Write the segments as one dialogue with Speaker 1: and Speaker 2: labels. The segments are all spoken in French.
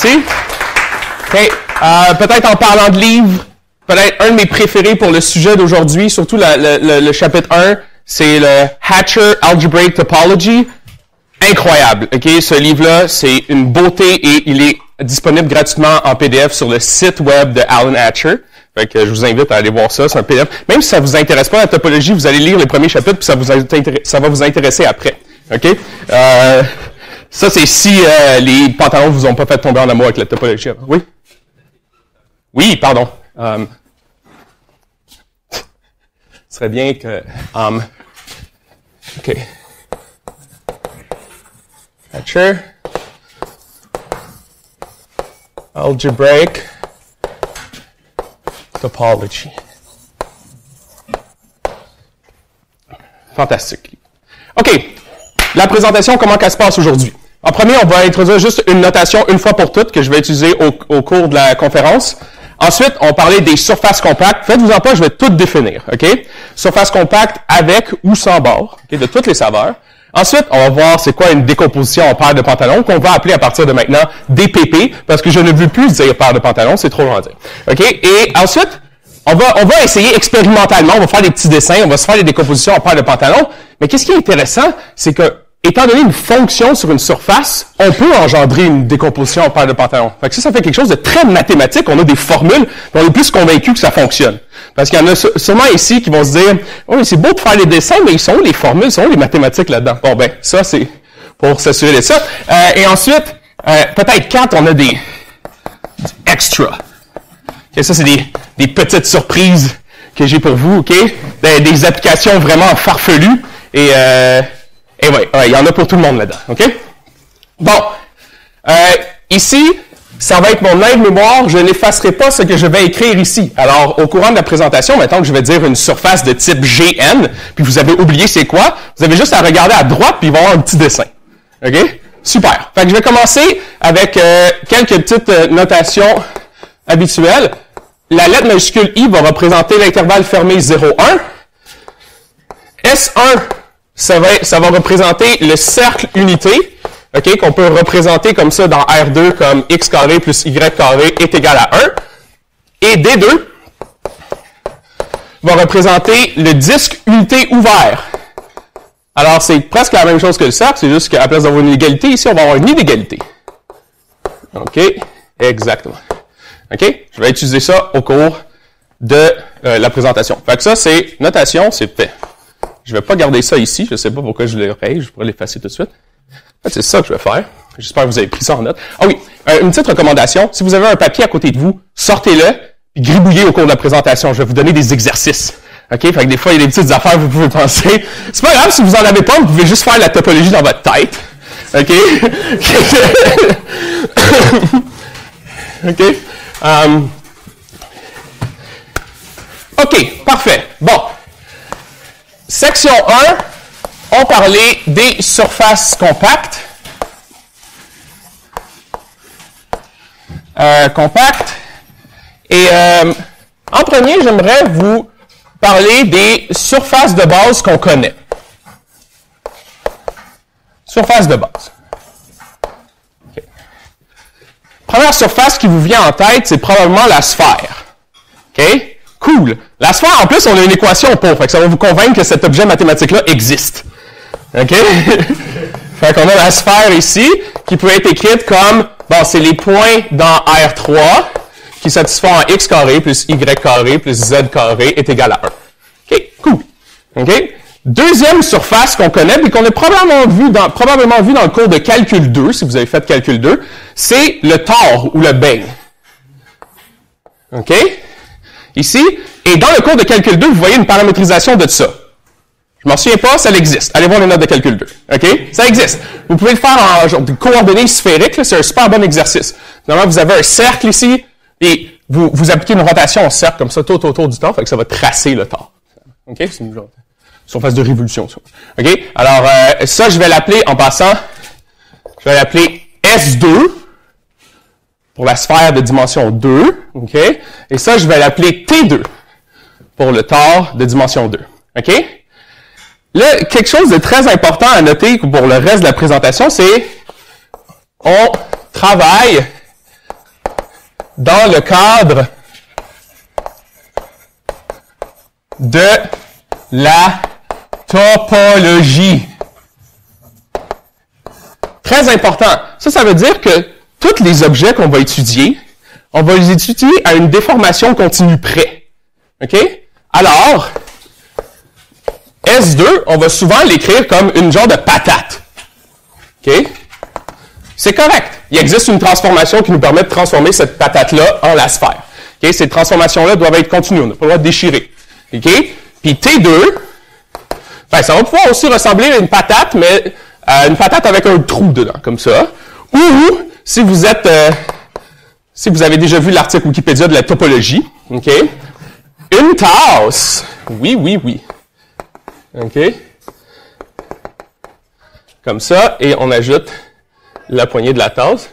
Speaker 1: Merci. OK. Peut-être en parlant de livres, peut-être un de mes préférés pour le sujet d'aujourd'hui, surtout le chapitre 1, c'est le Hatcher Algebraic Topology. Incroyable. OK. Ce livre-là, c'est une beauté et il est disponible gratuitement en PDF sur le site web de Alan Hatcher. Fait que je vous invite à aller voir ça, c'est un PDF. Même si ça vous intéresse pas la topologie, vous allez lire les premiers chapitres puis ça va vous intéresser après. OK? Ça, c'est si les pantalons vous ont pas fait tomber en amour avec la topologie. Oui? Oui, pardon. Ce serait bien que... OK. Hatcher. Algebraic Topology. Fantastique. OK. La présentation, comment qu'elle se passe aujourd'hui? En premier, on va introduire juste une notation une fois pour toutes que je vais utiliser au cours de la conférence. Ensuite, on va parler des surfaces compactes. Faites-vous-en pas, je vais tout définir. OK? Surfaces compactes avec ou sans bord, okay, de toutes les saveurs. Ensuite, on va voir c'est quoi une décomposition en paire de pantalons qu'on va appeler à partir de maintenant DPP, parce que je ne veux plus dire paire de pantalons, c'est trop long à dire. OK? Et ensuite, on va essayer expérimentalement, on va faire des petits dessins, on va se faire des décompositions en paire de pantalons. Mais qu'est-ce qui est intéressant, c'est que, étant donné une fonction sur une surface, on peut engendrer une décomposition en paire de pantalons. Fait que ça fait quelque chose de très mathématique. On a des formules, mais on est plus convaincu que ça fonctionne. Parce qu'il y en a sûrement ici qui vont se dire « Oh, mais c'est beau de faire les dessins, mais ils sont où les formules, ils sont où les mathématiques là-dedans? » Bon, ben, ça, c'est pour s'assurer de ça. Et ensuite, peut-être quand on a du extra. Okay, ça, c'est des petites surprises que j'ai pour vous, OK? Des applications vraiment farfelues. Et ouais, il y en a pour tout le monde là-dedans, OK? Bon, ici, ça va être mon aide-mémoire. Je n'effacerai pas ce que je vais écrire ici. Alors, au courant de la présentation, maintenant que je vais dire une surface de type GN, puis vous avez oublié c'est quoi, vous avez juste à regarder à droite, puis il va y avoir un petit dessin. OK? Super. Fait que je vais commencer avec quelques petites notations habituelles. La lettre majuscule I va représenter l'intervalle fermé 0,1. S1, ça va représenter le cercle unité, OK, qu'on peut représenter comme ça dans R2 comme x carré plus y carré est égal à 1. Et D2 va représenter le disque unité ouvert. Alors, c'est presque la même chose que le cercle, c'est juste qu'à la place d'avoir une égalité, ici, on va avoir une inégalité. OK, exactement. OK, je vais utiliser ça au cours de la présentation. Fait que ça, c'est notation, c'est fait. Je vais pas garder ça ici. Je sais pas pourquoi je l'ai fait. Je pourrais l'effacer tout de suite. En fait, c'est ça que je vais faire. J'espère que vous avez pris ça en note. Ah oui, une petite recommandation. Si vous avez un papier à côté de vous, sortez-le et gribouillez au cours de la présentation. Je vais vous donner des exercices. OK? Fait que des fois, il y a des petites affaires que vous pouvez penser. C'est pas grave si vous en avez pas, vous pouvez juste faire la topologie dans votre tête. OK? OK? OK, parfait. Bon. Section 1, on parlait des surfaces compactes. Et en premier, j'aimerais vous parler des surfaces de base qu'on connaît. Surface de base. Okay. Première surface qui vous vient en tête, c'est probablement la sphère. OK? Cool. La sphère, en plus, on a une équation pour. Fait que ça va vous convaincre que cet objet mathématique-là existe. OK? Fait qu'on a la sphère ici, qui peut être écrite comme, bon, c'est les points dans R3 qui satisfont en x carré plus y carré plus z carré est égal à 1. OK? Cool. OK? Deuxième surface qu'on connaît, puis qu'on a probablement vu dans le cours de calcul 2, si vous avez fait calcul 2, c'est le tore ou le beigne. OK? Ici, et dans le cours de calcul 2, vous voyez une paramétrisation de ça. Je m'en souviens pas, ça existe. Allez voir les notes de calcul 2. OK? Ça existe. Vous pouvez le faire en genre de coordonnées sphériques, c'est un super bon exercice. Normalement, vous avez un cercle ici, et vous appliquez une rotation en cercle comme ça tout autour du tore, fait que ça va tracer le tore. OK? C'est une genre surface de révolution, ça. OK? Alors, ça, je vais l'appeler, en passant, je vais l'appeler S2, pour la sphère de dimension 2, OK? Et ça, je vais l'appeler T2 pour le tore de dimension 2, OK? Là, quelque chose de très important à noter pour le reste de la présentation, c'est on travaille dans le cadre de la topologie. Très important. Ça veut dire que tous les objets qu'on va étudier, on va les étudier à une déformation continue près. OK? Alors, S2, on va souvent l'écrire comme une genre de patate. OK? C'est correct. Il existe une transformation qui nous permet de transformer cette patate-là en la sphère. OK? Ces transformations-là doivent être continues. On n'a pas le droit de déchirer. OK? Puis T2, ben, ça va pouvoir aussi ressembler à une patate, mais une patate avec un trou dedans, comme ça. Ou, si vous êtes, si vous avez déjà vu l'article Wikipédia de la topologie, OK? Une tasse. Oui. OK? Comme ça, et on ajoute la poignée de la tasse.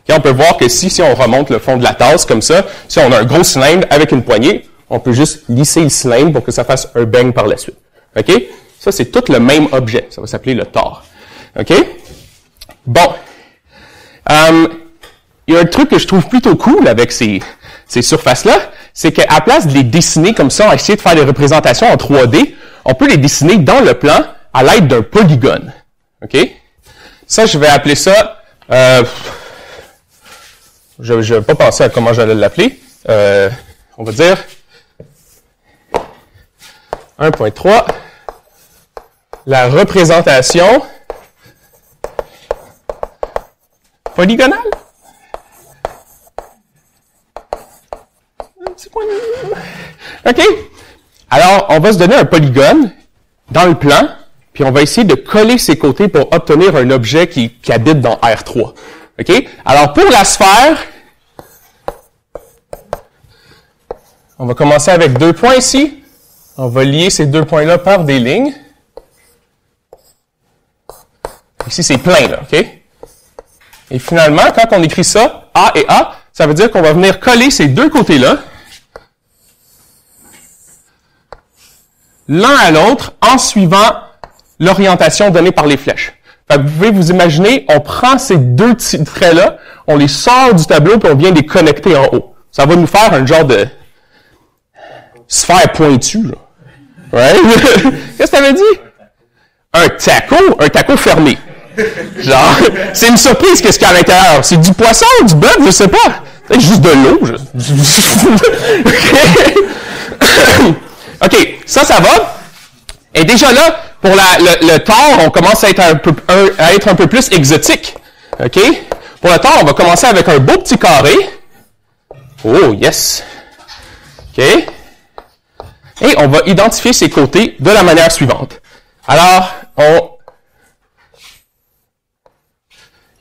Speaker 1: Et on peut voir que si on remonte le fond de la tasse, comme ça, si on a un gros cylindre avec une poignée, on peut juste lisser le cylindre pour que ça fasse un bang par la suite. OK? Ça, c'est tout le même objet. Ça va s'appeler le tore. OK? Bon. Il y a un truc que je trouve plutôt cool avec ces surfaces-là, c'est qu'à place de les dessiner comme ça, essayer de faire des représentations en 3D, on peut les dessiner dans le plan à l'aide d'un polygone. OK? Ça, je vais appeler ça... je vais pas penser à comment j'allais l'appeler. On va dire 1.3, la représentation polygonale. OK? Alors, on va se donner un polygone dans le plan, puis on va essayer de coller ses côtés pour obtenir un objet qui habite dans R3. OK? Alors, pour la sphère, on va commencer avec 2 points ici. On va lier ces 2 points-là par des lignes. Ici, c'est plein, là, OK? Et finalement, quand on écrit ça, A et A, ça veut dire qu'on va venir coller ces 2 côtés-là l'un à l'autre en suivant l'orientation donnée par les flèches. Fait que vous pouvez vous imaginer, on prend ces 2 petits traits-là, on les sort du tableau puis on vient les connecter en haut. Ça va nous faire un genre de sphère pointue, là. Ouais? Qu'est-ce que ça veut dire? Un taco fermé. Genre, c'est une surprise qu'est-ce qu'il y a à l'intérieur. C'est du poisson, du bœuf, je sais pas. C'est juste de l'eau. OK, ça va. Et déjà là, pour le tore, on commence à être un peu plus exotique. OK? Pour le tore, on va commencer avec un beau petit carré. Oh, yes. OK? Et on va identifier ses côtés de la manière suivante. Alors,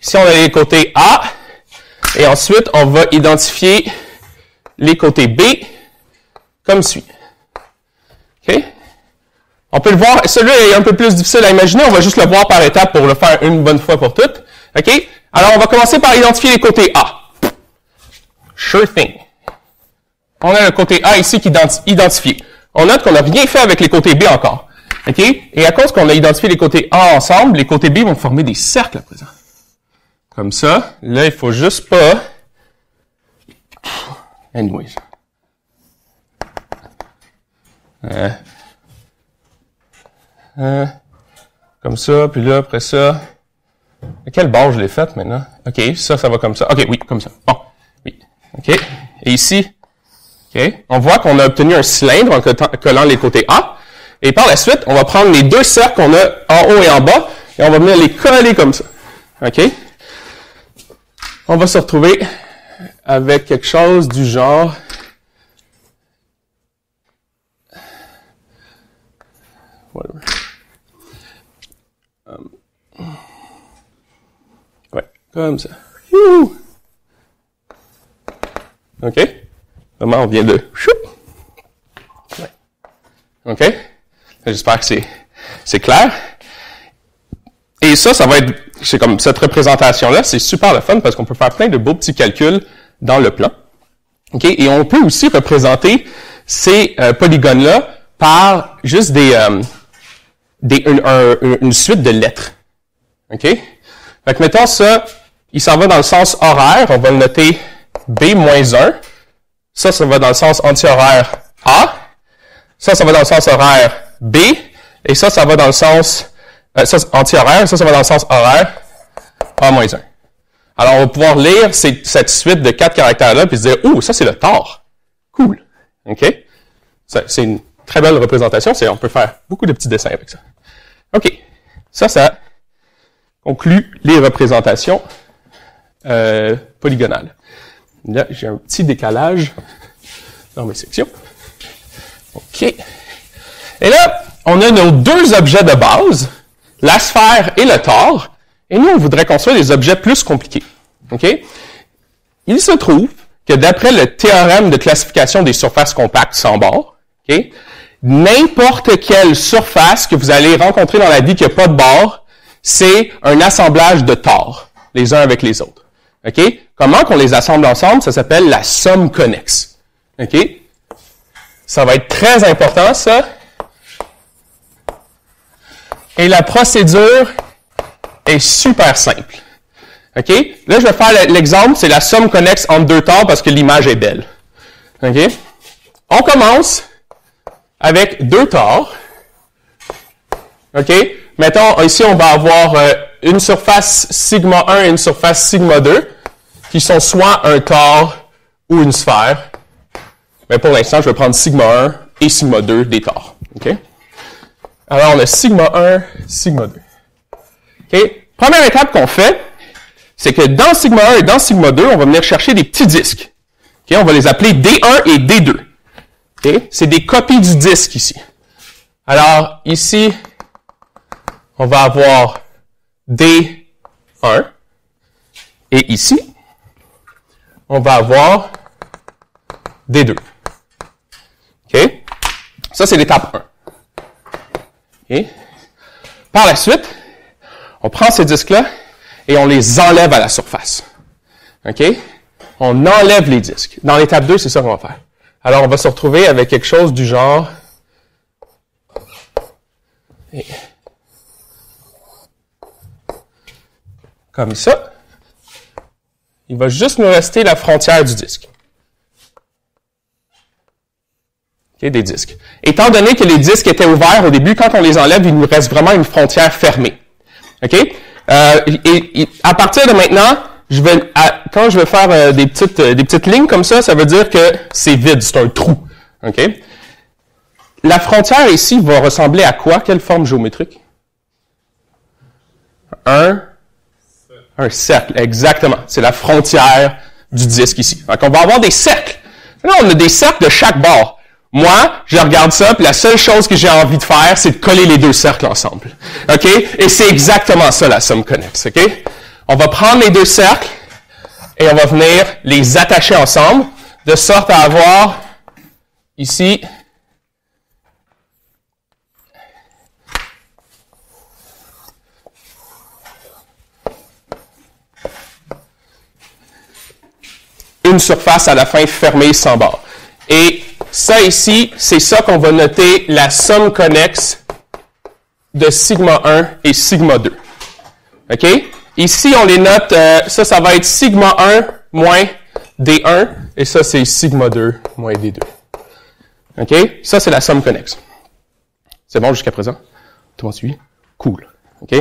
Speaker 1: ici, on a les côtés A, et ensuite, on va identifier les côtés B comme suit. OK? On peut le voir, celui-là est un peu plus difficile à imaginer, on va juste le voir par étapes pour le faire une bonne fois pour toutes. OK? Alors, on va commencer par identifier les côtés A. Sure thing. On a le côté A ici qui est identifié. On note qu'on n'a rien fait avec les côtés B encore. OK? Et à cause qu'on a identifié les côtés A ensemble, les côtés B vont former des cercles à présent. Comme ça. Là, il faut juste pas... Anyways. Comme ça, puis là, après ça... À quelle barre je l'ai faite maintenant? OK, ça va comme ça. OK, oui, comme ça. Bon, oui. OK. Et ici... OK. On voit qu'on a obtenu un cylindre en collant les côtés A. Et par la suite, on va prendre les 2 cercles qu'on a en haut et en bas et on va venir les coller comme ça. OK? On va se retrouver avec quelque chose du genre... Ouais, comme ça. OK? Vraiment, on vient de... Ouais. OK? J'espère que c'est clair. Et ça va être... C'est comme cette représentation-là, c'est super le fun parce qu'on peut faire plein de beaux petits calculs dans le plan. OK? Et on peut aussi représenter ces polygones-là par juste une suite de lettres. OK? Fait que mettons ça, il s'en va dans le sens horaire, on va le noter B moins 1. Ça va dans le sens anti-horaire A. Ça va dans le sens horaire B. Et ça va dans le sens anti-horaire. Ça va dans le sens horaire A moins 1. Alors, on va pouvoir lire cette suite de 4 caractères-là puis se dire, « Oh, ça, c'est le tore. Cool. » OK? C'est une très belle représentation. On peut faire beaucoup de petits dessins avec ça. OK. Ça conclut les représentations polygonales. Là, j'ai un petit décalage dans mes sections. OK. Et là, on a nos deux objets de base, la sphère et le tore. Et nous, on voudrait construire des objets plus compliqués. OK? Il se trouve que d'après le théorème de classification des surfaces compactes sans bords, OK, n'importe quelle surface que vous allez rencontrer dans la vie qui n'a pas de bords, c'est un assemblage de tores, les uns avec les autres. OK? Comment qu'on les assemble ensemble? Ça s'appelle la somme connexe. OK? Ça va être très important, ça. Et la procédure est super simple. OK? Là, je vais faire l'exemple, c'est la somme connexe entre deux tores parce que l'image est belle. OK? On commence avec deux tores. OK? Mettons, ici, on va avoir une surface sigma 1 et une surface sigma 2 qui sont soit un tore ou une sphère. Mais pour l'instant, je vais prendre sigma 1 et sigma 2 des tores. OK? Alors, on a sigma 1, sigma 2. OK? Première étape qu'on fait, c'est que dans sigma 1 et dans sigma 2, on va venir chercher des petits disques. OK? On va les appeler D1 et D2. OK? C'est des copies du disque ici. Alors, ici, on va avoir D1. Et ici, on va avoir D2. OK? Ça, c'est l'étape 1. OK? Par la suite, on prend ces disques-là et on les enlève à la surface. OK? On enlève les disques. Dans l'étape 2, c'est ça qu'on va faire. Alors, on va se retrouver avec quelque chose du genre... comme ça. Il va juste nous rester la frontière du disque. Okay, des disques. Étant donné que les disques étaient ouverts au début, quand on les enlève, il nous reste vraiment une frontière fermée. OK? Et à partir de maintenant, quand je vais faire des petites lignes comme ça, ça veut dire que c'est vide, c'est un trou. OK? La frontière ici va ressembler à quoi? Quelle forme géométrique? Un cercle, exactement. C'est la frontière du disque ici. Donc, on va avoir des cercles. Là, on a des cercles de chaque bord. Moi, je regarde ça, puis la seule chose que j'ai envie de faire, c'est de coller les deux cercles ensemble. OK? Et c'est exactement ça, la somme connexe. OK? On va prendre les deux cercles et on va venir les attacher ensemble, de sorte à avoir ici une surface à la fin fermée sans bord. Et ça ici, c'est ça qu'on va noter la somme connexe de sigma 1 et sigma 2. OK? Ici, on les note, ça va être sigma 1 moins D1, et ça, c'est sigma 2 moins D2. OK? Ça, c'est la somme connexe. C'est bon jusqu'à présent? Tout le monde suit? Cool. OK?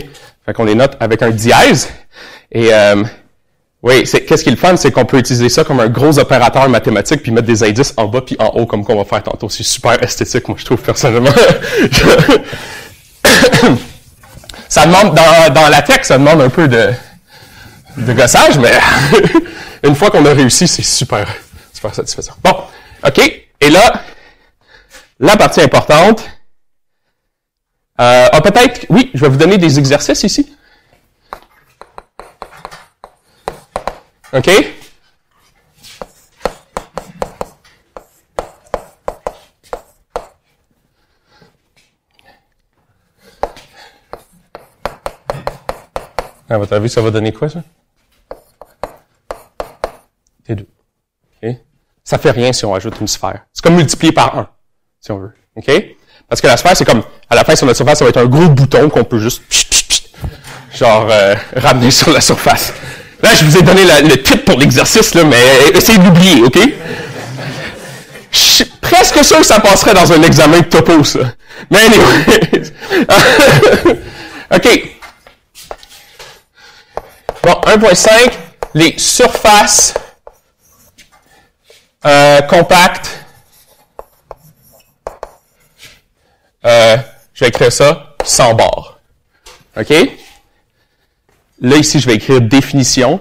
Speaker 1: Fait qu'on les note avec un dièse, et... oui, qu'est-ce qui est le fun, c'est qu'on peut utiliser ça comme un gros opérateur mathématique puis mettre des indices en bas puis en haut comme qu'on va faire tantôt. C'est super esthétique, moi je trouve personnellement. Ça demande, dans la tech, ça demande un peu de gossage, mais une fois qu'on a réussi, c'est super satisfaisant. Bon, OK. Et là, la partie importante, peut-être, oui, je vais vous donner des exercices ici. OK? À votre avis, ça va donner quoi, ça? T2. OK? Ça fait rien si on ajoute une sphère. C'est comme multiplier par 1, si on veut. OK? Parce que la sphère, c'est comme, à la fin, sur notre surface, ça va être un gros bouton qu'on peut juste, ramener sur la surface. Là, je vous ai donné le titre pour l'exercice, là, mais essayez d'oublier, OK? Je suis presque sûr que ça passerait dans un examen de topo, ça. Mais anyway. OK. Bon, 1.5, les surfaces compactes. Je vais écrire ça sans barre. OK? Là, ici, je vais écrire définition.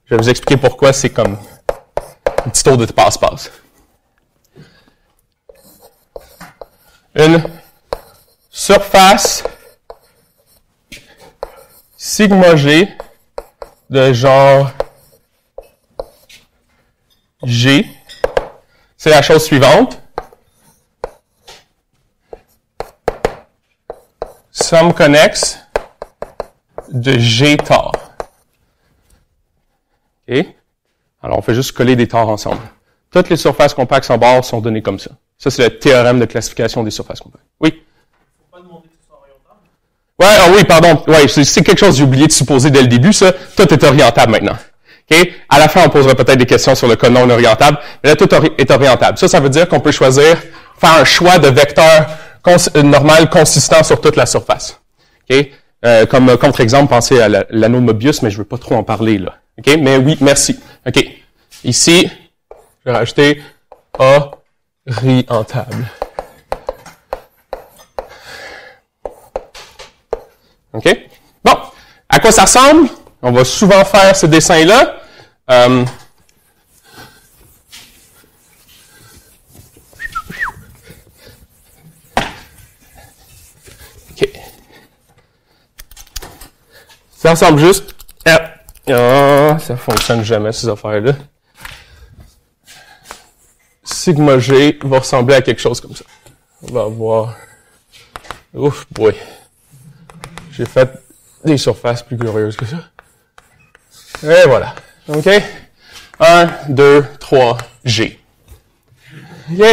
Speaker 1: Je vais vous expliquer pourquoi c'est comme un petit tour de passe-passe. Une surface sigma G de genre G, c'est la chose suivante. Somme connexe de G tore. OK? Alors, on fait juste coller des tores ensemble. Toutes les surfaces compactes sans barre sont données comme ça. Ça, c'est le théorème de classification des surfaces compactes. Oui? Faut pas demander que ce soit orientable? Oui, pardon. Ouais, c'est quelque chose que j'ai oublié de supposer dès le début, ça. Tout est orientable maintenant. OK? À la fin, on posera peut-être des questions sur le code non orientable, mais là, tout est orientable. Ça veut dire qu'on peut faire un choix de vecteur normal consistant sur toute la surface. OK? Comme contre-exemple, pensez à l'anneau de Mobius, mais je veux pas trop en parler, là. OK? Mais oui, merci. OK. Ici, je vais rajouter orientable. OK? Bon. À quoi ça ressemble? On va souvent faire ce dessin-là. OK. Ça ressemble juste ça fonctionne jamais, ces affaires-là. Sigma G va ressembler à quelque chose comme ça. On va avoir... Ouf, boy. J'ai fait des surfaces plus glorieuses que ça. Et voilà. OK? 1, 2, 3, G. OK?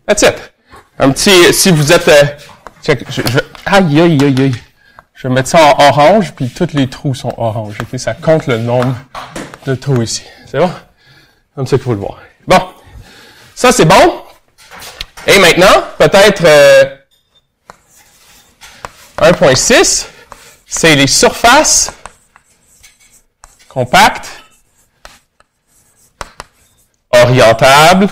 Speaker 1: That's it. Un petit... Si vous êtes... aïe, aïe, aïe, aïe. Je vais mettre ça en orange, puis tous les trous sont orange. OK? Ça compte le nombre de trous ici. C'est bon? Comme ça qu'il faut le voir. Bon. Ça, c'est bon. Et maintenant, peut-être 1.6, c'est les surfaces compactes, orientables,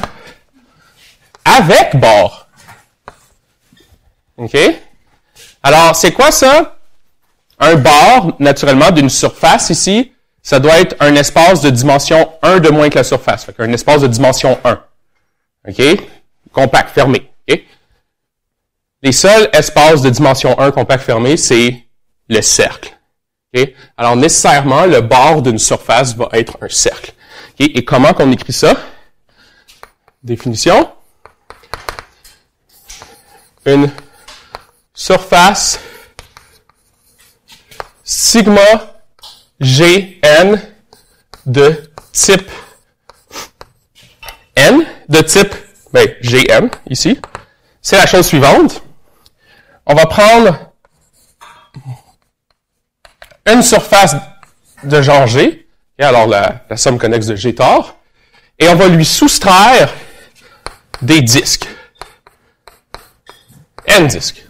Speaker 1: avec bord. OK? Alors, c'est quoi ça? Un bord, naturellement, d'une surface ici, ça doit être un espace de dimension 1 de moins que la surface. Fait qu'un espace de dimension 1. OK? Compact, fermé. OK? Les seuls espaces de dimension 1 compact fermé, c'est le cercle. OK? Alors, nécessairement, le bord d'une surface va être un cercle. OK? Et comment qu'on écrit ça? Définition. Une surface sigma Gn de type N, de type Gn, ici, c'est la chose suivante. On va prendre une surface de genre G, et alors la somme connexe de G tore, et on va lui soustraire des disques. N disques.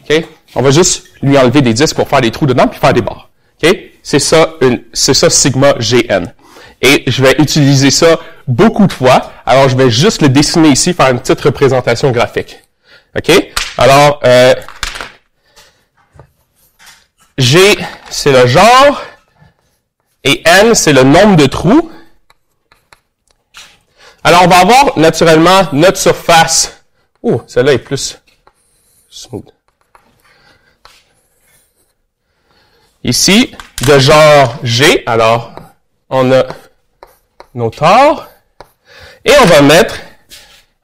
Speaker 1: OK? On va juste lui enlever des disques pour faire des trous dedans puis faire des barres. OK? C'est ça sigma Gn. Et je vais utiliser ça beaucoup de fois. Alors, je vais juste le dessiner ici, faire une petite représentation graphique. OK? Alors, G, c'est le genre, et N, c'est le nombre de trous. Alors, on va avoir naturellement notre surface. Oh, celle-là est plus smooth. Ici, de genre G, alors, on a nos tores, et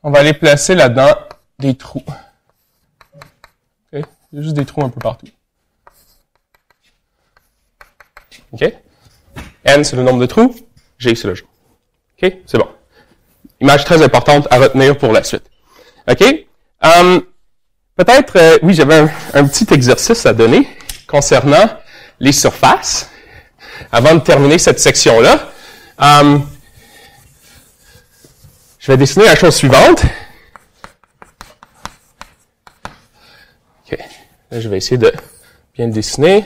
Speaker 1: on va aller placer là-dedans des trous. OK? Il y a juste des trous un peu partout. OK? N, c'est le nombre de trous. G, c'est le genre. OK? C'est bon. Image très importante à retenir pour la suite. OK? Peut-être, oui, j'avais un petit exercice à donner concernant les surfaces. avant de terminer cette section-là. Je vais dessiner la chose suivante. OK. Là, je vais essayer de bien le dessiner.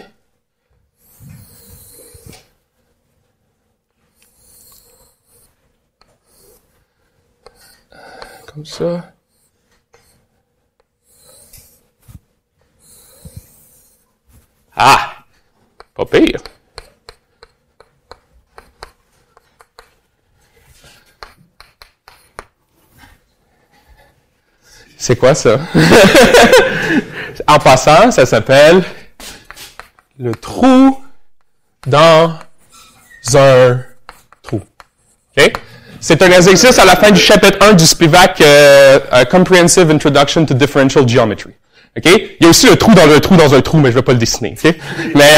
Speaker 1: Comme ça. Ah! Pas pire. C'est quoi ça? En passant, ça s'appelle le trou dans un trou. OK? C'est un exercice à la fin du chapitre 1 du Spivak Comprehensive Introduction to Differential Geometry. OK? Il y a aussi le trou dans un trou, mais je vais pas le dessiner. OK? Mais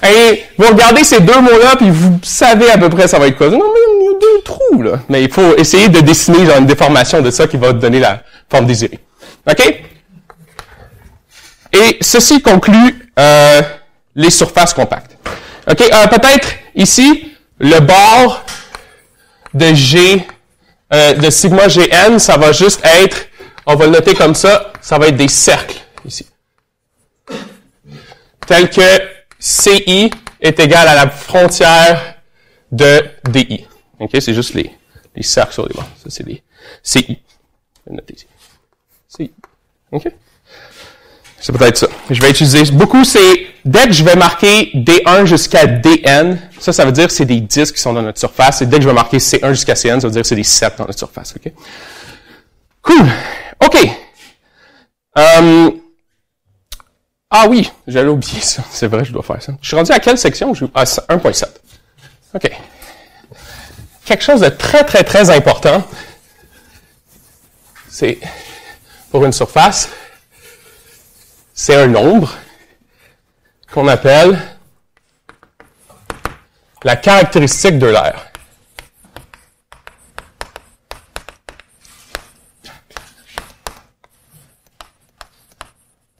Speaker 1: et vous regardez ces deux mots-là, puis vous savez à peu près ça va être quoi. Non, mais il y a deux trous, là. Mais il faut essayer de dessiner genre une déformation de ça qui va donner la forme désirée. OK? Et ceci conclut les surfaces compactes. OK? Peut-être ici, le bord de G, de sigma Gn, ça va juste être, on va le noter comme ça va être des cercles ici. Tel que CI est égal à la frontière de DI. OK? C'est juste les cercles sur les bords. Ça, c'est les CI. Je vais le noter ici. CI. OK? C'est peut-être ça. Je vais utiliser beaucoup, c'est dès que je vais marquer D1 jusqu'à DN, ça veut dire que c'est des disques qui sont dans notre surface. Et dès que je vais marquer C1 jusqu'à CN, ça veut dire que c'est des cercles dans notre surface. OK? Cool. OK. Ah oui, j'allais oublier ça. C'est vrai, je dois faire ça. Je suis rendu à quelle section? 1.7. OK. Quelque chose de très, très, très important, c'est, pour une surface, c'est un nombre qu'on appelle la caractéristique d'Euler.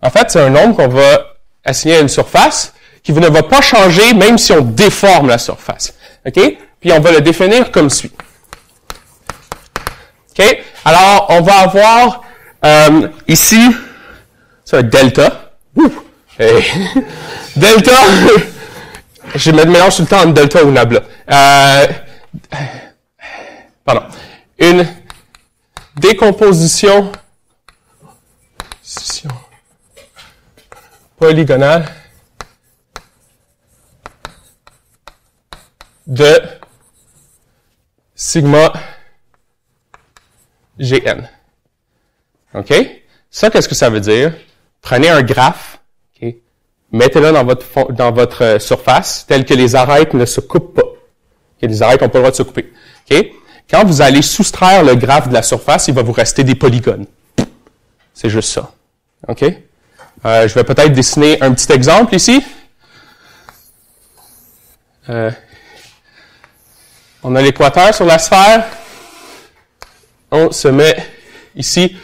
Speaker 1: En fait, c'est un nombre qu'on va assigner à une surface qui ne va pas changer même si on déforme la surface. OK? Puis on va le définir comme suit. OK? Alors, on va avoir ici, c'est un delta. Hey. Delta, je me mélange tout le temps entre delta ou nabla. Pardon. Une décomposition polygonale de sigma Gn. OK? Ça, qu'est-ce que ça veut dire? Prenez un graphe, okay? Mettez-le dans votre surface, tel que les arêtes ne se coupent pas. Okay? Les arêtes n'ont pas le droit de se couper. Okay? Quand vous allez soustraire le graphe de la surface, il va vous rester des polygones. C'est juste ça. OK? Je vais peut-être dessiner un petit exemple ici. On a l'équateur sur la sphère. On se met ici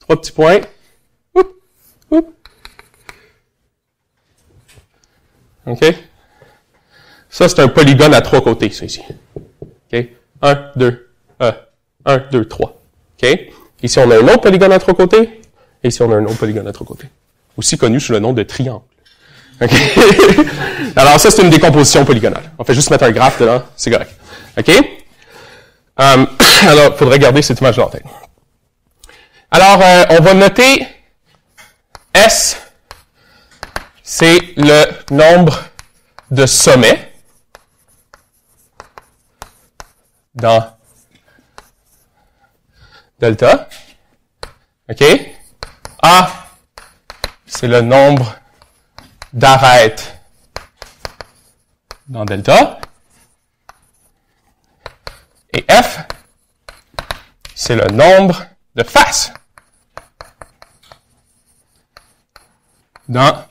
Speaker 1: 3 petits points. Oup, oup. OK? Ça, c'est un polygone à 3 côtés, ça ici. OK? 1, 2, 3. OK? Ici, on a un autre polygone à 3 côtés. Et ici, on a un autre polygone à 3 côtés. Aussi connu sous le nom de triangle. OK? Alors, ça, c'est une décomposition polygonale. On fait juste mettre un graphe dedans, c'est correct. OK? Alors, il faudrait garder cette image-là en tête. Alors, on va noter S, c'est le nombre de sommets dans delta. OK? A, c'est le nombre d'arêtes dans delta. Et F, c'est le nombre de faces dans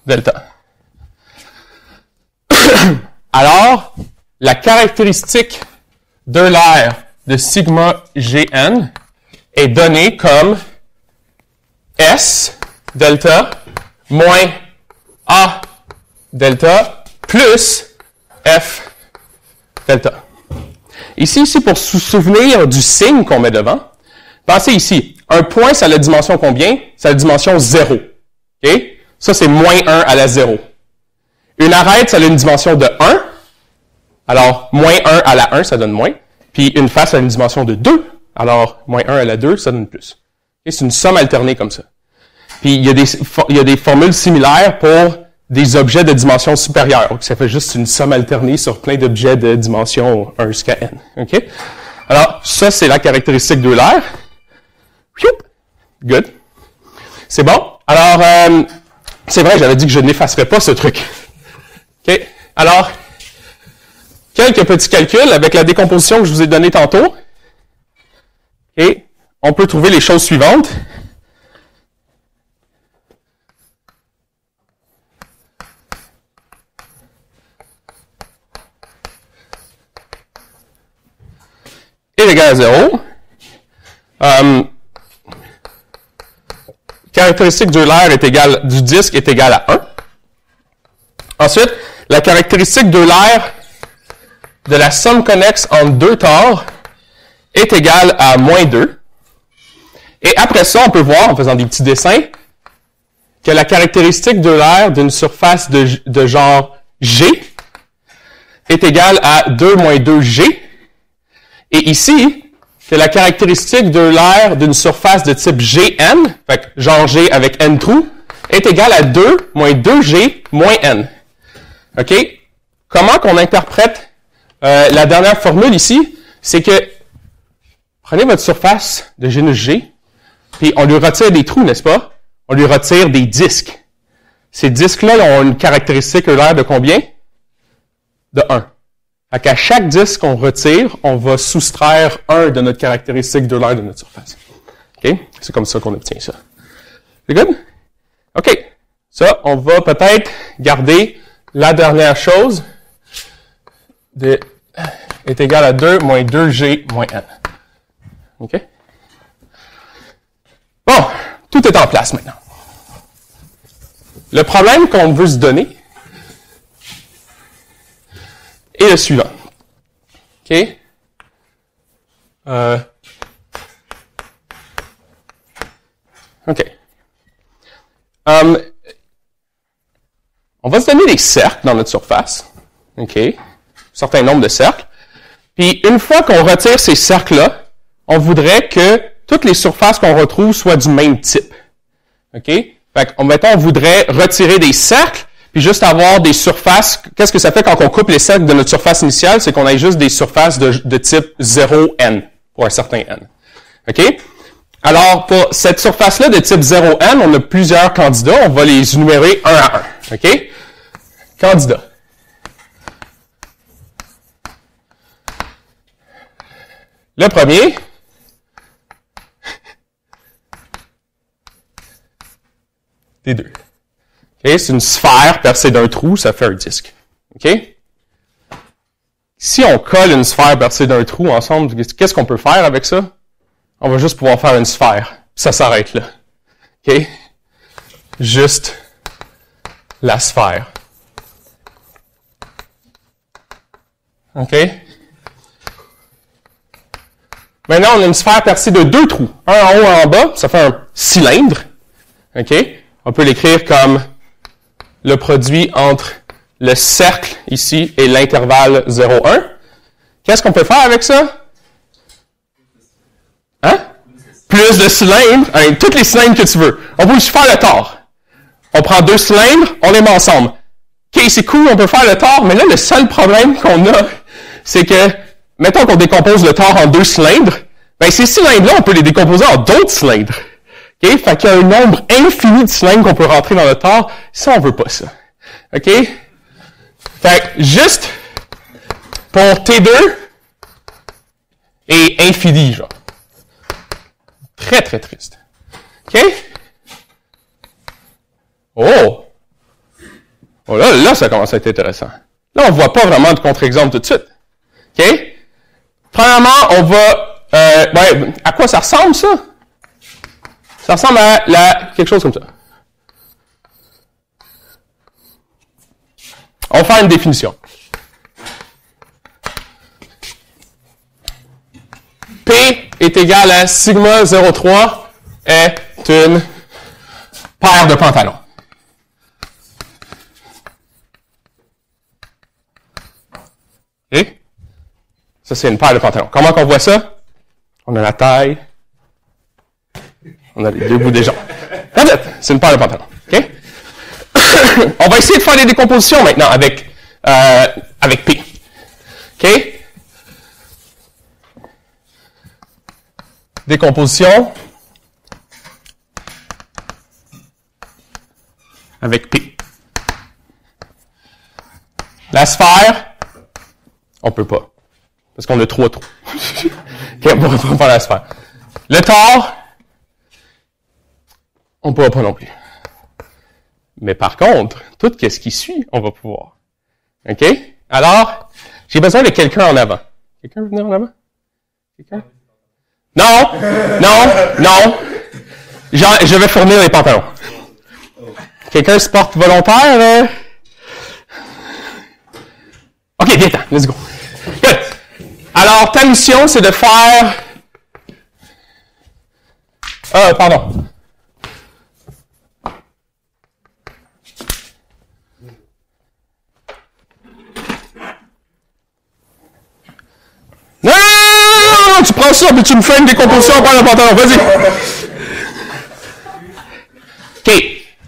Speaker 1: delta. Alors, la caractéristique d'Euler de sigma Gn est donnée comme S delta moins A delta plus F delta. Ici, pour se souvenir du signe qu'on met devant, pensez ici. Un point, ça a la dimension combien? Ça a la dimension 0. OK? Ça, c'est moins 1 à la 0. Une arête, ça a une dimension de 1. Alors, moins 1 à la 1, ça donne moins. Puis une face a une dimension de 2. Alors, moins 1 à la 2, ça donne plus. Okay? C'est une somme alternée comme ça. Puis il y a des formules similaires pour des objets de dimension supérieure. Donc, ça fait juste une somme alternée sur plein d'objets de dimension 1 jusqu'à n. OK? Alors, ça, c'est la caractéristique d'Euler. Good. C'est bon. Alors, c'est vrai, j'avais dit que je n'effacerais pas ce truc. OK? Alors, quelques petits calculs avec la décomposition que je vous ai donnée tantôt. Et on peut trouver les choses suivantes. Est égal à 0. Caractéristique du disque est égale à 1. Ensuite, la caractéristique d'Euler de la somme connexe entre deux tores est égale à moins 2. Et après ça, on peut voir, en faisant des petits dessins, que la caractéristique d'Euler d'une surface de genre G est égale à 2 moins 2G. Et ici, que la caractéristique d'Euler d'une surface de type Gn, fait que genre G avec n trous, est égale à 2 moins 2G moins n. OK? Comment qu'on interprète la dernière formule ici? C'est que prenez votre surface de genus G, puis on lui retire des trous, n'est-ce pas? On lui retire des disques. Ces disques-là ont une caractéristique Euler de combien? De 1. Fait qu'à chaque disque qu'on retire, on va soustraire 1 de notre caractéristique d'Euler de notre surface. OK? C'est comme ça qu'on obtient ça. C'est good? OK. Ça, on va peut-être garder la dernière chose est égal à 2 moins 2G moins n. OK? Bon, tout est en place maintenant. Le problème qu'on veut se donner est le suivant. OK? OK. On va se donner des cercles dans notre surface. OK? Un certain nombre de cercles. Puis, une fois qu'on retire ces cercles-là, on voudrait que toutes les surfaces qu'on retrouve soient du même type. OK? Fait qu'on, mettons, on voudrait retirer des cercles, puis juste avoir des surfaces. Qu'est-ce que ça fait quand on coupe les cercles de notre surface initiale? C'est qu'on a juste des surfaces de type 0n, pour un certain n. OK? Alors, pour cette surface-là de type 0n, on a plusieurs candidats. On va les énumérer un à un. OK? Candidat. Le premier, T2. Okay? C'est une sphère percée d'un trou, ça fait un disque. OK? Si on colle une sphère percée d'un trou ensemble, qu'est-ce qu'on peut faire avec ça? On va juste pouvoir faire une sphère. Ça s'arrête là. OK? Juste la sphère. OK? Maintenant, on a une sphère percée de deux trous. Un en haut, un en bas. Ça fait un cylindre. OK? On peut l'écrire comme le produit entre le cercle ici et l'intervalle 0,1. Qu'est-ce qu'on peut faire avec ça? Hein? Plus de cylindres. Hein, tous les cylindres que tu veux. On peut aussi faire le tore. On prend deux cylindres, on les met ensemble. OK, c'est cool, on peut faire le tore, mais là, le seul problème qu'on a, c'est que, mettons qu'on décompose le tore en deux cylindres, ben ces cylindres-là, on peut les décomposer en d'autres cylindres. OK? Fait qu'il y a un nombre infini de cylindres qu'on peut rentrer dans le tore. Ça, on veut pas ça. OK? Fait que, juste pour T2 et infini, genre. Très, très triste. OK? Oh! Oh là, ça commence à être intéressant. Là, on voit pas vraiment de contre-exemple tout de suite. OK? Premièrement, on va... à quoi ça ressemble, ça? Ça ressemble à quelque chose comme ça. On va faire une définition. P est égal à sigma 0,3 est une paire de pantalons. OK? Ça, c'est une paire de pantalons. Comment qu'on voit ça? On a la taille. On a les deux bouts des jambes. C'est une paire de pantalons. OK? On va essayer de faire des décompositions maintenant avec P. OK? Décomposition avec P. La sphère, on peut pas. Parce qu'on a 3 trous. OK, on ne pourra pas faire la sphère. Le tore, on ne pourra pas non plus. Mais par contre, tout ce qui suit, on va pouvoir. OK? Alors, j'ai besoin de quelqu'un en avant. Quelqu'un veut venir en avant? Quelqu'un? Non! Non! Non! Je vais fournir les pantalons. Quelqu'un se porte volontaire? OK, viens-t'en. Let's go. Good. Alors, ta mission, c'est de faire... pardon. Non, tu prends ça, puis tu me fais une décomposition en le pantalon. Vas-y. OK.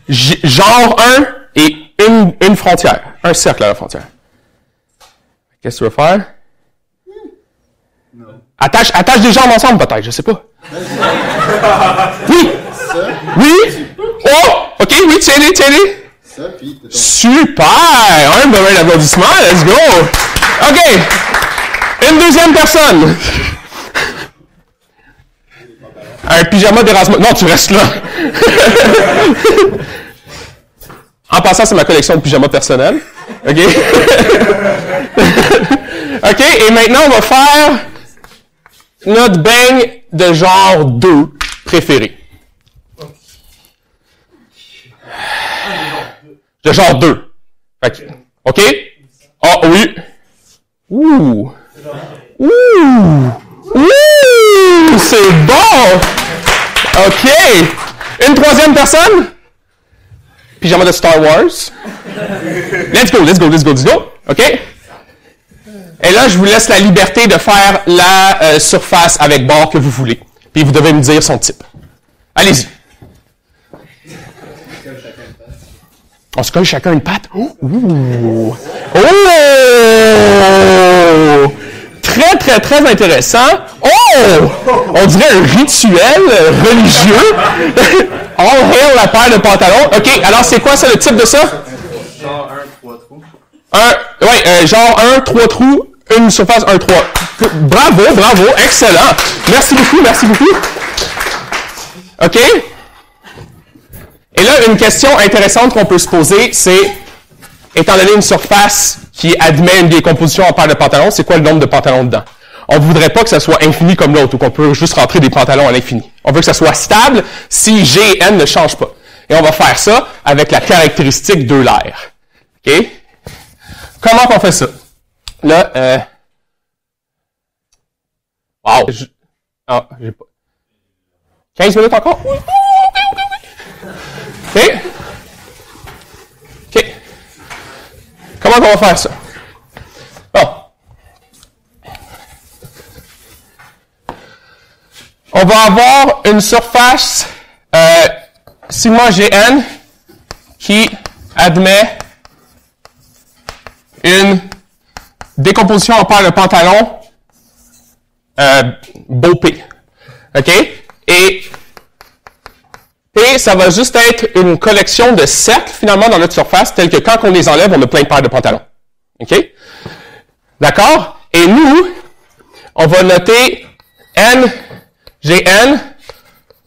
Speaker 1: Genre 1 et une frontière. Un cercle à la frontière. Qu'est-ce que tu veux faire? Attache des jambes ensemble, peut-être, je sais pas. Oui! Oui! Oh! OK, oui, tiens-les. Super! Un bon applaudissement, let's go! OK! Une deuxième personne! Un pyjama d'Erasmus. Non, tu restes là. En passant, c'est ma collection de pyjamas personnels. OK? OK, et maintenant, on va faire notre beigne de genre 2 préféré. De genre 2. OK? Ah, oui. Ouh! Ouh! Ouh! C'est bon! OK! Une troisième personne? Pyjama de Star Wars. Let's go. OK? Et là, je vous laisse la liberté de faire la surface avec bord que vous voulez. Puis vous devez me dire son type. Allez-y. On se colle chacun une patte. Ouh! Oh! Très, très, très intéressant. Oh! On dirait un rituel religieux. All hail la paire de pantalons. OK, alors c'est quoi ça, le type de ça?
Speaker 2: Genre 1, 3 trous.
Speaker 1: Genre 1, 3 trous, une surface, 1, 3. Bravo, excellent. Merci beaucoup. OK? Et là, une question intéressante qu'on peut se poser, c'est, étant donné une surface qui admet une décomposition en paire de pantalons, c'est quoi le nombre de pantalons dedans? On ne voudrait pas que ça soit infini comme l'autre, ou qu'on peut juste rentrer des pantalons à l'infini. On veut que ça soit stable si G et N ne changent pas. Et on va faire ça avec la caractéristique de l'air. OK? Comment on fait ça? Là, wow! J'ai pas... 15 minutes encore? OK? OK. Comment on va faire ça? Bon. On va avoir une surface sigma Gn qui admet une décomposition en paire de pantalons beau P. OK? Et P, ça va juste être une collection de cercles, finalement, dans notre surface, tels que quand on les enlève, on a plein de paires de pantalons. OK? D'accord? Et nous, on va noter N, Gn,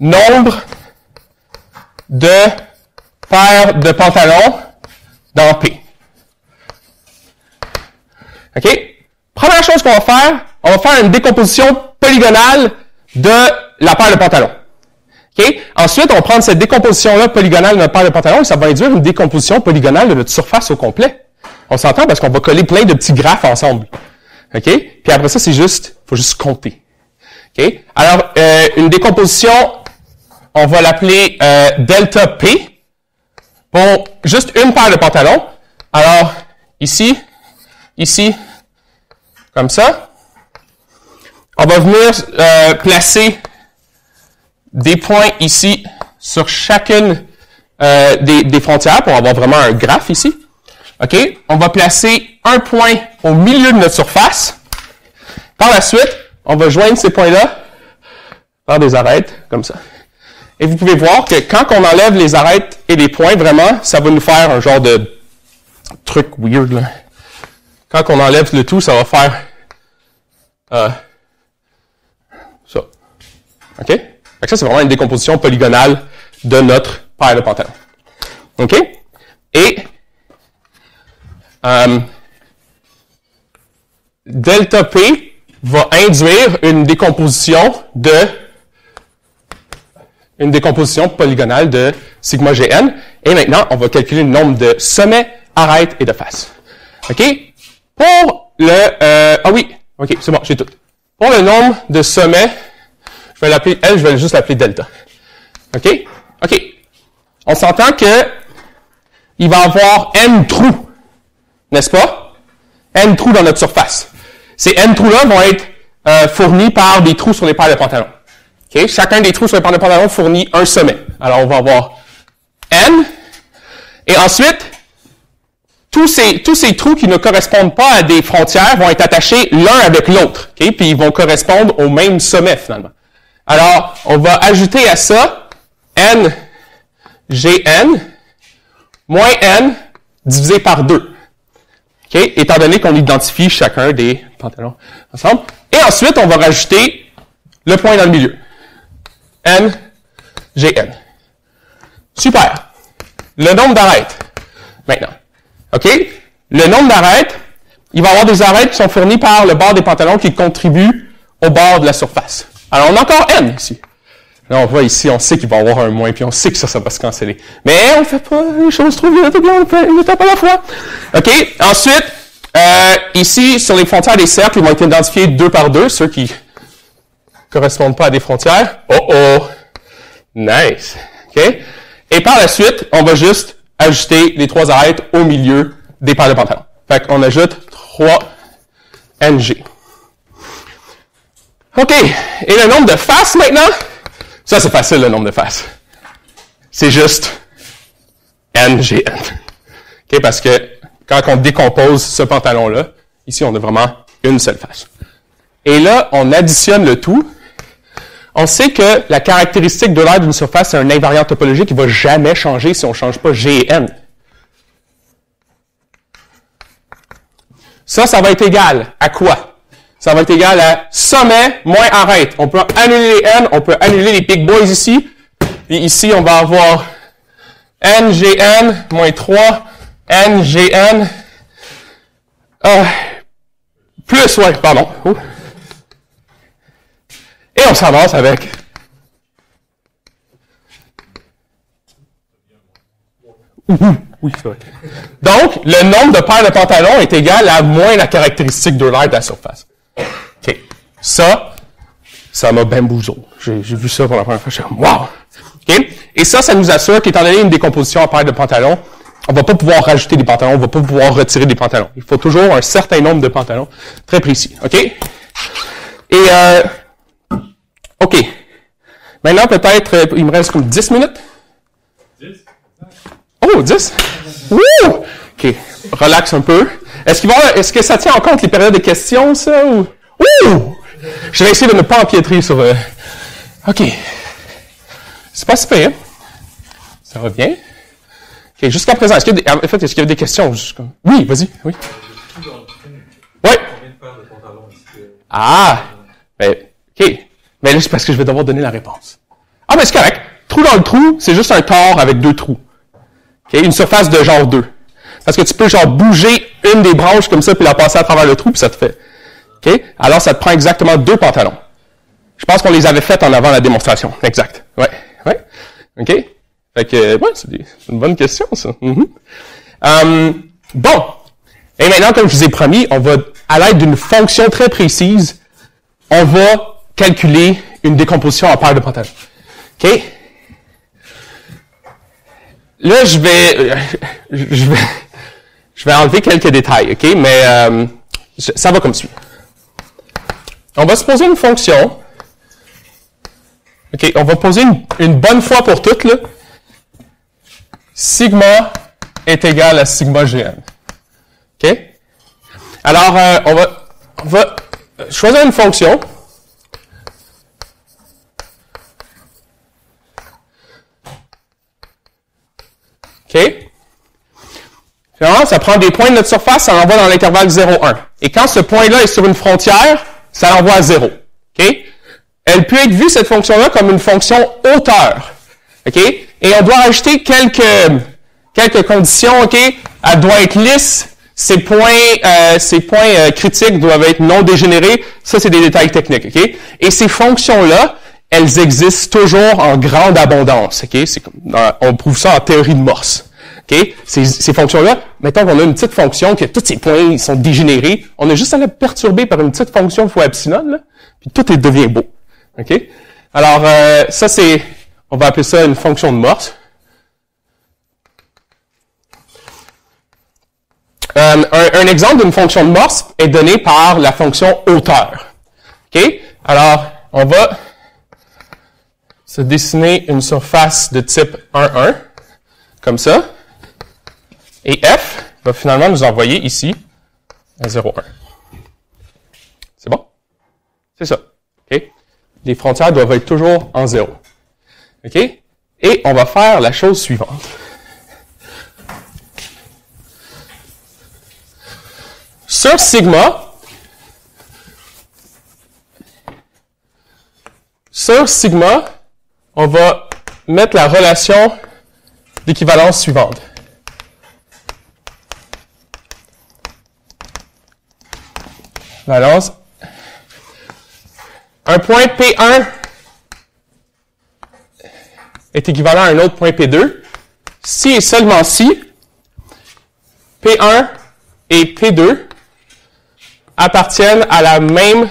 Speaker 1: nombre de paires de pantalons dans P. OK? Première chose qu'on va faire une décomposition polygonale de la paire de pantalons. OK? Ensuite, on va prendre cette décomposition-là polygonale de notre paire de pantalons et ça va induire une décomposition polygonale de notre surface au complet. On s'entend parce qu'on va coller plein de petits graphes ensemble. OK? Puis après ça, faut juste compter. OK? Alors, une décomposition, on va l'appeler delta P pour juste une paire de pantalons. Alors, ici, comme ça. On va venir placer des points ici sur chacune des frontières pour avoir vraiment un graphe ici. OK? On va placer un point au milieu de notre surface. Par la suite, on va joindre ces points-là par des arêtes, comme ça. Et vous pouvez voir que quand on enlève les arêtes et les points, vraiment, ça va nous faire un genre de truc weird, là. Quand on enlève le tout, ça va faire ça. OK? Fait que ça, c'est vraiment une décomposition polygonale de notre paire de pantalons. OK? Et delta P va induire une décomposition polygonale de sigma Gn. Et maintenant, on va calculer le nombre de sommets, arêtes et de faces. OK? Pour le... OK, c'est bon, j'ai tout. Pour le nombre de sommets, je vais l'appeler L, je vais juste l'appeler delta. OK? OK. On s'entend que il va y avoir n trous, n'est-ce pas? N trous dans notre surface. Ces n trous-là vont être fournis par des trous sur les paires de pantalons. OK? Chacun des trous sur les paires de pantalons fournit un sommet. Alors, on va avoir n. Et ensuite, tous ces trous qui ne correspondent pas à des frontières vont être attachés l'un avec l'autre. Okay? Puis ils vont correspondre au même sommet, finalement. Alors, on va ajouter à ça n Gn moins n divisé par 2. Okay? Étant donné qu'on identifie chacun des pantalons ensemble. Et ensuite, on va rajouter le point dans le milieu. N Gn. Super. Le nombre d'arêtes. Maintenant. OK? Le nombre d'arêtes, il va y avoir des arêtes qui sont fournies par le bord des pantalons qui contribuent au bord de la surface. Alors, on a encore n ici. Là, on voit ici, on sait qu'il va y avoir un moins, puis on sait que ça va se canceller. Mais on ne fait pas les choses trop vite, on fait une étape à la fois. OK? Ensuite, ici, sur les frontières des cercles, ils vont être identifiés 2 par 2, ceux qui correspondent pas à des frontières. Oh! Nice! OK? Et par la suite, on va juste ajouter les 3 arêtes au milieu des paires de pantalons. Fait qu'on ajoute 3 NG. OK. Et le nombre de faces maintenant? Ça, c'est facile, le nombre de faces. C'est juste NGN. OK? Parce que quand on décompose ce pantalon-là, ici, on a vraiment une seule face. Et là, on additionne le tout. On sait que la caractéristique de l'air d'une surface, c'est un invariant topologique qui ne va jamais changer si on ne change pas G et N. Ça va être égal à quoi? Ça va être égal à sommet moins arête. On peut annuler les N, on peut annuler les big boys ici. Puis ici, on va avoir NGN moins 3, NGN, plus, pardon. Et on s'avance avec. Oui, c'est vrai. Donc, le nombre de paires de pantalons est égal à moins la caractéristique de l'air de la surface. OK. Ça m'a bamboozled. J'ai vu ça pour la première fois. Je suis comme, wow! OK. Et ça nous assure qu'étant donné une décomposition en paires de pantalons, on va pas pouvoir rajouter des pantalons, on va pas pouvoir retirer des pantalons. Il faut toujours un certain nombre de pantalons très précis. OK? Et, OK. Maintenant, peut-être, il me reste comme 10 minutes. 10? Oh, 10? Wouh! OK. Relax un peu. Est-ce que ça tient en compte les périodes de questions, ça? Ou... Ouh! Je vais essayer de ne pas empiétrer sur... OK. C'est pas super, hein? Ça va bien. OK. Jusqu'à présent, est-ce qu'il y a des questions? Oui, vas-y. Oui. Oui. Ah! Ben, OK. Mais là, c'est parce que je vais devoir donner la réponse. Ah, ben c'est correct. Trou dans le trou, c'est juste un tore avec 2 trous. OK? Une surface de genre 2. Parce que tu peux genre bouger une des branches comme ça, puis la passer à travers le trou, puis ça te fait. OK? Alors, ça te prend exactement 2 pantalons. Je pense qu'on les avait faites en avant la démonstration. Exact. Ouais. OK? Fait que, ouais, c'est une bonne question, ça. Mm-hmm. Bon. Et maintenant, comme je vous ai promis, on va, à l'aide d'une fonction très précise, on va calculer une décomposition en paire de potentiels. OK? Là, je vais enlever quelques détails, OK? Mais ça va comme suit. On va se poser une fonction. OK, on va poser une bonne fois pour toutes, là. Sigma est égal à sigma GN. OK? Alors, on va choisir une fonction. OK? Finalement, ça prend des points de notre surface, ça l'envoie dans l'intervalle 0,1. Et quand ce point-là est sur une frontière, ça l'envoie à 0. OK? Elle peut être vue, cette fonction-là, comme une fonction hauteur. OK? Et on doit ajouter quelques conditions. OK? Elle doit être lisse. Ces points critiques doivent être non dégénérés. Ça, c'est des détails techniques. OK? Et ces fonctions-là, elles existent toujours en grande abondance. OK? On prouve ça en théorie de Morse. OK? Ces fonctions-là, mettons qu'on a une petite fonction, que tous ces points ils sont dégénérés, on a juste à la perturber par une petite fonction fois epsilon, là, puis tout devient beau. OK? Alors, ça c'est, on va appeler ça une fonction de Morse. Un exemple d'une fonction de Morse est donné par la fonction hauteur. OK? Alors, on va se dessiner une surface de type 1,1, comme ça. Et f va finalement nous envoyer ici à 0,1. C'est bon? C'est ça. OK? Les frontières doivent être toujours en 0. OK? Et on va faire la chose suivante. Sur sigma, on va mettre la relation d'équivalence suivante. Valence. Un point P1 est équivalent à un autre point P2 si et seulement si P1 et P2 appartiennent à la même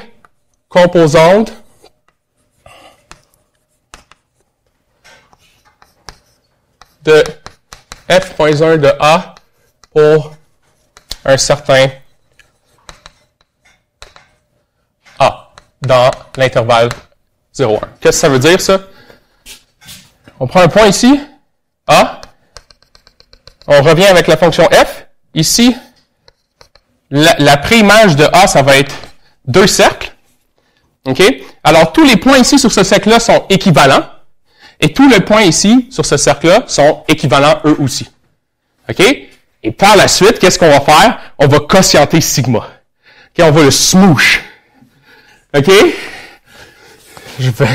Speaker 1: composante de f.1 de A pour un certain A dans l'intervalle 0,1. Qu'est-ce que ça veut dire, ça? On prend un point ici, A. On revient avec la fonction f. Ici, la préimage de A, ça va être deux cercles. OK? Alors, tous les points ici sur ce cercle-là sont équivalents. Et tous les points ici, sur ce cercle-là, sont équivalents eux aussi. OK? Et par la suite, qu'est-ce qu'on va faire? On va quotienter sigma. OK? On va le smoosh. OK? Je vais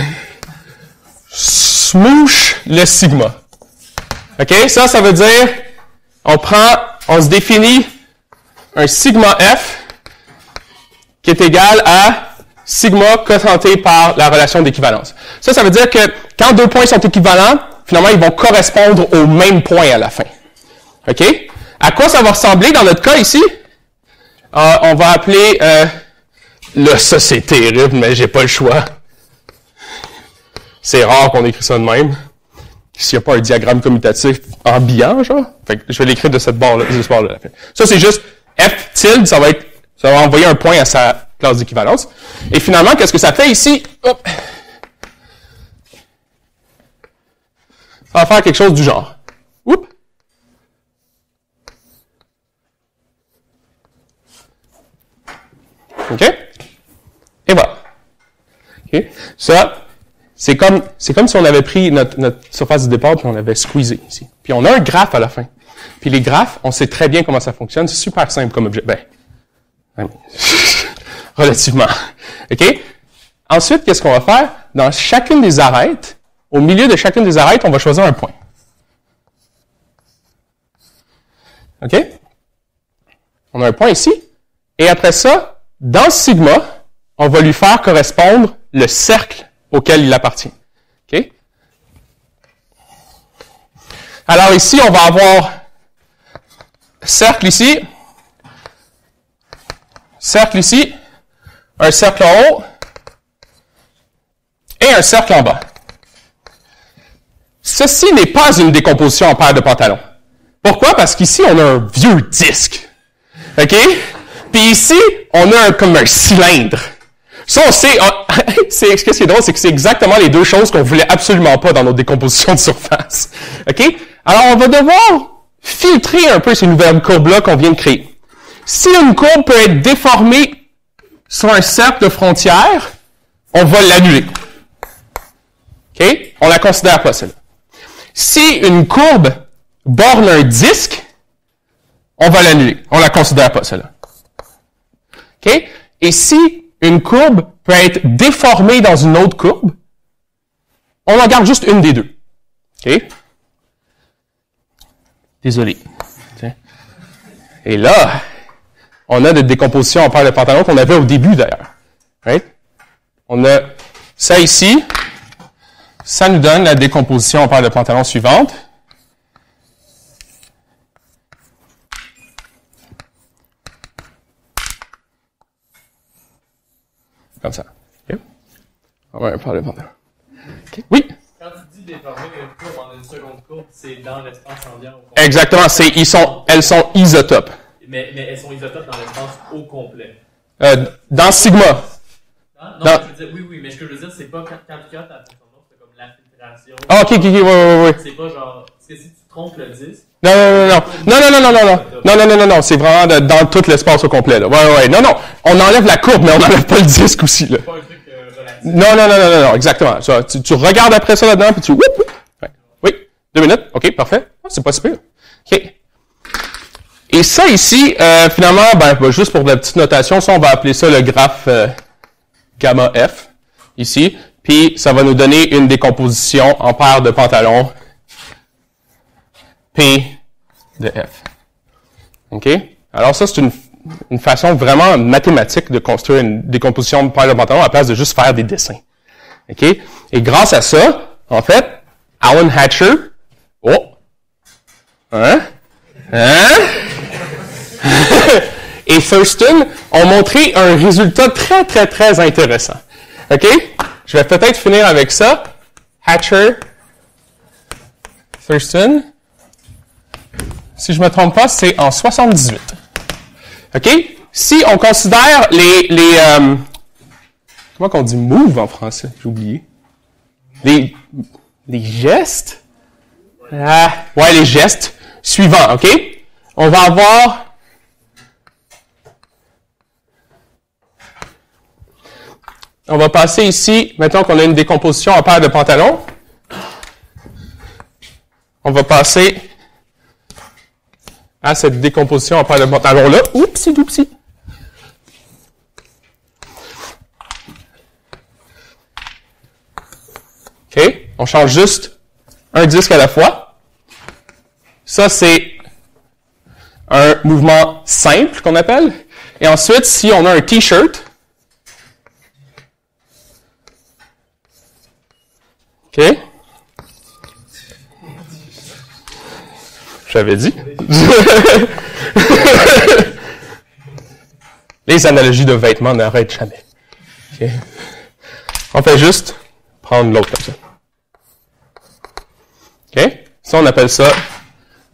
Speaker 1: smoosh le sigma. OK? Ça veut dire, on se définit un sigma f qui est égal à sigma quotienté par la relation d'équivalence. Ça veut dire que quand deux points sont équivalents, finalement, ils vont correspondre au même point à la fin. OK? À quoi ça va ressembler dans notre cas ici? On va appeler... là, ça, c'est terrible, mais j'ai pas le choix. C'est rare qu'on écrit ça de même. S'il n'y a pas un diagramme commutatif ambiant, genre. Fait que je vais l'écrire de cette barre-là, de ce bord-là à la fin. Ça, c'est juste f tilde, ça va envoyer un point à sa classe d'équivalence. Et finalement, qu'est-ce que ça fait ici? Hop. Ça va faire quelque chose du genre. Oups. OK? Et voilà. OK? Ça, c'est comme si on avait pris notre surface de départ puis on l'avait squeezé ici. Puis on a un graphe à la fin. Puis les graphes, on sait très bien comment ça fonctionne. C'est super simple comme objet. Relativement. OK? Ensuite, qu'est-ce qu'on va faire? Dans chacune des arêtes, au milieu de chacune des arêtes, on va choisir un point. OK? On a un point ici. Et après ça, dans sigma, on va lui faire correspondre le cercle auquel il appartient. OK? Alors ici, on va avoir cercle ici. cercle ici, un cercle en haut, et un cercle en bas. Ceci n'est pas une décomposition en paire de pantalons. Pourquoi? Parce qu'ici, on a un vieux disque. OK? Puis ici, on a comme un cylindre. Ça, on sait... ce qui est drôle, c'est que c'est exactement les deux choses qu'on voulait absolument pas dans nos décompositions de surface. OK? Alors, on va devoir filtrer un peu ces nouvelles courbes-là qu'on vient de créer. Si une courbe peut être déformée sur un cercle de frontière, on va l'annuler. OK? On la considère pas, celle-là. Si une courbe borne un disque, on va l'annuler. On la considère pas, celle-là. OK? Et si une courbe peut être déformée dans une autre courbe, on en garde juste une des deux. OK? Désolé. Et là, on a des décompositions en paire de pantalons qu'on avait au début, d'ailleurs. Right? On a ça ici. Ça nous donne la décomposition en paire de pantalons suivante. Comme ça. Okay. On va parler de pantalon. Okay. Oui?
Speaker 2: Quand tu dis déformer une courbe en une seconde courbe, c'est dans l'espace ambiant au
Speaker 1: complet. Exactement. Elles sont isotopes.
Speaker 2: Mais elles sont isotopes dans l'espace au complet.
Speaker 1: Dans sigma.
Speaker 2: Non, je veux dire, oui, mais ce que je veux dire, c'est pas quand tu as ta fonction, c'est comme l'infiltration.
Speaker 1: Ah, ok, oui.
Speaker 2: C'est pas genre, parce que si tu trompes le disque.
Speaker 1: Non, c'est vraiment dans tout l'espace au complet, là. Ouais. Non, on enlève la courbe, mais on n'enlève pas le disque aussi, là.
Speaker 2: C'est pas un truc relatif.
Speaker 1: Non, exactement. Ça, tu regardes après ça là-dedans, puis tu... Ouais. Oui, 2 minutes. OK, parfait. C'est pas super. OK. Et ça ici, finalement, juste pour la petite notation, ça, on va appeler ça le graphe gamma F, ici. Puis, ça va nous donner une décomposition en paire de pantalons P de F. OK? Alors ça, c'est une façon vraiment mathématique de construire une décomposition de paire de pantalons à la place de juste faire des dessins. OK? Et grâce à ça, en fait, Alan Hatcher... et Thurston ont montré un résultat très, très, très intéressant. OK? Je vais peut-être finir avec ça. Hatcher, Thurston. Si je me trompe pas, c'est en 78. OK? Si on considère les comment qu'on dit move en français? J'ai oublié. Les gestes? Les gestes suivants, OK? On va avoir on va passer ici, mettons qu'on a une décomposition en paire de pantalons. On va passer à cette décomposition en paire de pantalons-là. Oupsie. OK? On change juste un disque à la fois. Ça, c'est un mouvement simple qu'on appelle. Et ensuite, si on a un T-shirt, OK? J'avais dit. Les analogies de vêtements n'arrêtent jamais. Okay. On fait juste prendre l'autre comme ça. OK? Ça, on appelle ça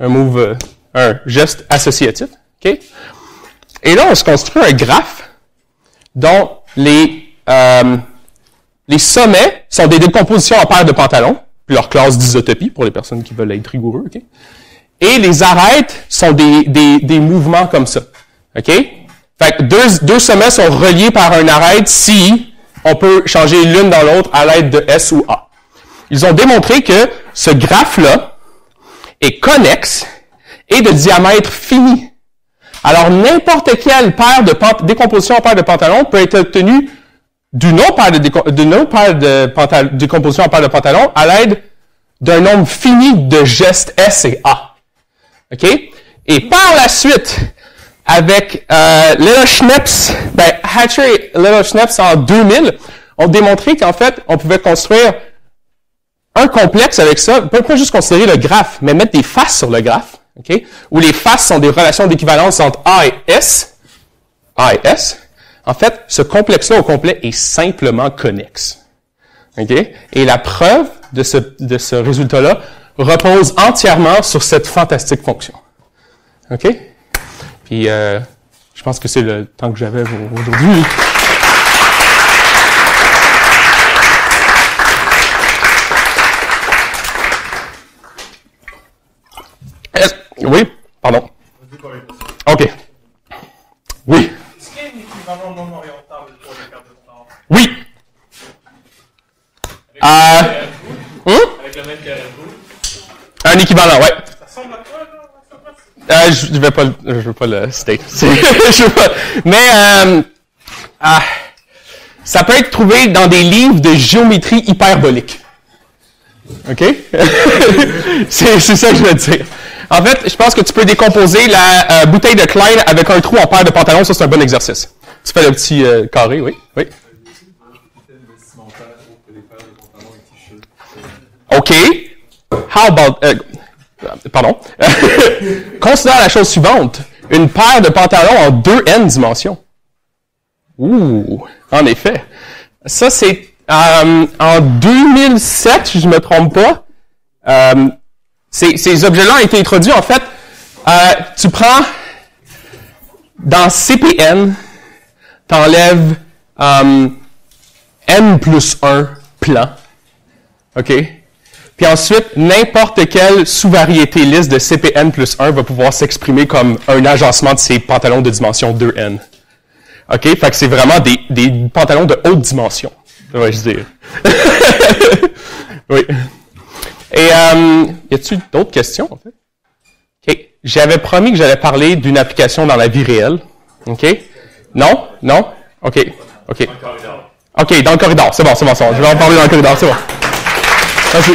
Speaker 1: un geste associatif. OK? Et là, on se construit un graphe dont les sommets sont des décompositions en paire de pantalons, puis leur classe d'isotopie pour les personnes qui veulent être rigoureux. OK? Et les arêtes sont des mouvements comme ça. OK? Fait que deux sommets sont reliés par un arête si on peut changer l'une dans l'autre à l'aide de S ou A. Ils ont démontré que ce graphe-là est connexe et de diamètre fini. Alors, n'importe quelle paire de décomposition en paire de pantalons peut être obtenue d'une autre paire de décomposition en paire de pantalons à l'aide d'un nombre fini de gestes S et A. OK? Et par la suite, avec Little Schneps, Hatcher et Little Schneps en 2000, ont démontré qu'en fait, on pouvait construire un complexe avec ça, pas juste considérer le graphe, mais mettre des faces sur le graphe, OK? Où les faces sont des relations d'équivalence entre A et S, En fait, ce complexe-là au complet est simplement connexe. OK? Et la preuve de ce résultat-là repose entièrement sur cette fantastique fonction. OK? Puis, je pense que c'est le temps que j'avais aujourd'hui. Oui? Pardon. OK. Oui.
Speaker 2: Est-ce qu'il y a un équivalent non orientable pour les cartes de temps?
Speaker 1: Oui.
Speaker 2: Avec le même carré de boule?
Speaker 1: Un équivalent, ouais.
Speaker 2: Ça ressemble à quoi, là?
Speaker 1: Je veux pas le citer. Mais, ça peut être trouvé dans des livres de géométrie hyperbolique. OK? c'est ça que je veux dire. En fait, je pense que tu peux décomposer la bouteille de Klein avec un trou en paire de pantalons. Ça, c'est un bon exercice. Tu fais le petit carré, oui. Oui. OK. How about... pardon. Considère la chose suivante. Une paire de pantalons en 2n dimensions. Ouh, en effet. Ça, c'est en 2007, si je me trompe pas. Ces objets-là ont été introduits, en fait. Tu prends dans CPN, t'enlèves n plus 1 plan. OK? Puis ensuite, n'importe quelle sous-variété liste de CPN plus 1 va pouvoir s'exprimer comme un agencement de ces pantalons de dimension 2n. OK? Fait que c'est vraiment des pantalons de haute dimension, devrais-je dire. Oui. Et, y a-t-il d'autres questions, en fait? OK. J'avais promis que j'allais parler d'une application dans la vie réelle. OK? Non? Non? OK. OK. OK, dans le corridor. C'est bon. Je vais en parler dans le corridor. C'est bon. Merci.